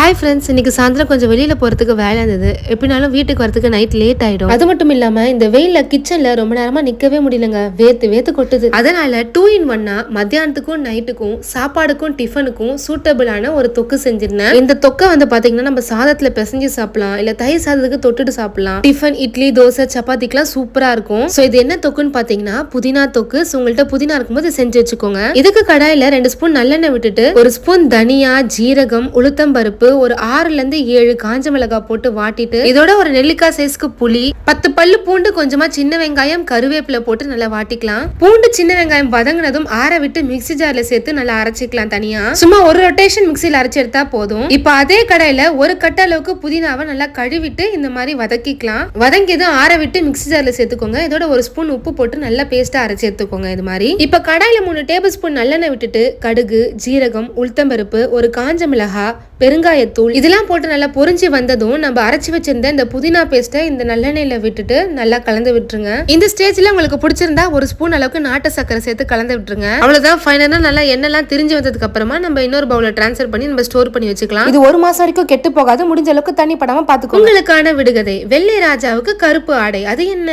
Hi friends, இன்னைக்கு சாயந்தரம் கொஞ்சம் வெளியில போறதுக்கு வேலை இருந்தது. எப்படினாலும் வீட்டுக்கு வரதுக்கு நைட் லேட் ஆயிடும். அது மட்டும் இல்லாம இந்த வெயில்ல கிச்சன்ல ரொம்ப நேரமா நிக்கவே முடியலங்க. வேத்து வேத்து கொட்டுது. அதனால 2 in 1 மத்தியானத்துக்கும் நைட்டுக்கும் சாப்பாடுக்கும் டிஃபனுக்கும் சூட்டபிளான ஒரு தொக்கு செஞ்சிருந்தேன். இந்த தொக்கை வந்து பாத்தீங்கன்னா நம்ம சாதத்துல பிசைஞ்சு சாப்பிடலாம், இல்ல தயிர் சாதத்துக்கு தொட்டுட்டு சாப்பிடலாம். டிஃபன், இட்லி, தோசை, சப்பாத்திக்கெல்லாம் சூப்பரா இருக்கும். சோ இது என்ன தொக்குன்னு பாத்தீங்கன்னா புதினா தொக்கு. உங்கள்கிட்ட புதினா இருக்கும்போது செஞ்சு வச்சுக்கோங்க. இதுக்கு கடாயில 2 ஸ்பூன் நல்லெண்ணெய் விட்டுட்டு 1 ஸ்பூன் தனியா, ஜீரகம், உளுத்தம்பருப்பு, ஒரு 6 ல இருந்து 7 காஞ்ச மிளகாய் போட்டு வாட்டிட்டு இதோட ஒரு நெல்லிக்காய் சைஸ்க்கு புளி, 10 பல்லு பூண்டு, கொஞ்சமா சின்ன வெங்காயம், கருவேப்பிலை போட்டு நல்லா வாட்டிக்கலாம். பூண்டு சின்ன வெங்காயம் வதங்கினதும் ஆற விட்டு மிக்ஸி ஜார்ல சேர்த்து நல்லா அரைச்சிக்கலாம். தனியா சும்மா ஒரு ரொட்டேஷன் மிக்ஸில அரைச்சு எடுத்தா போதும். இப்ப அதே கடாயில ஒரு கட்ட அளவுக்கு புதினாவை நல்லா கழுவிட்டு இந்த மாதிரி வதக்கிக்கலாம். வதங்கியதும் ஆற விட்டு மிக்ஸி ஜார்ல சேர்த்துக்கோங்க. இதோட 1 ஸ்பூன் உப்பு போட்டு நல்லா பேஸ்டா அரைச்சு எடுத்துக்கோங்க. இது மாதிரி இப்ப கடாயில 3 டேபிள் ஸ்பூன் நல்லெண்ணெய் விட்டுட்டு கடுகு, ஜீரகம், உளுத்தம்பருப்பு, ஒரு காஞ்ச மிளகாய், பெருங்காயத்தூள் இதெல்லாம் போட்டு நல்லா பொரிஞ்சு வந்ததும் நம்ம அரைச்சு வச்சிருந்த இந்த புதினா பேஸ்ட்டை இந்த நல்லெண்ணெயில விட்டுட்டு நல்லா கலந்து விட்டுருங்க. இந்த ஸ்டேஜ்ல உங்களுக்கு பிடிச்சிருந்தா 1 ஸ்பூன் அளவுக்கு நாட்டு சக்கரை சேர்த்து கலந்து விட்டுருங்க. அவ்வளவுதான். ஃபைனலா நல்லா எண்ணெய்லாம் திரிஞ்சு வந்ததுக்கு அப்புறமா நம்ம இன்னொரு பவுல டிரான்ஸ்ஃபர் பண்ணி நம்ம ஸ்டோர் பண்ணி வச்சுக்கலாம். இது 1 மாசம் வரைக்கும் கெட்டு போகாது. முடிஞ்ச அளவுக்கு தண்ணி படாம பாத்துக்கோங்க. உங்களுக்கான விடுகதை: வெள்ளை ராஜாவுக்கு கருப்பு ஆடை. அது என்ன?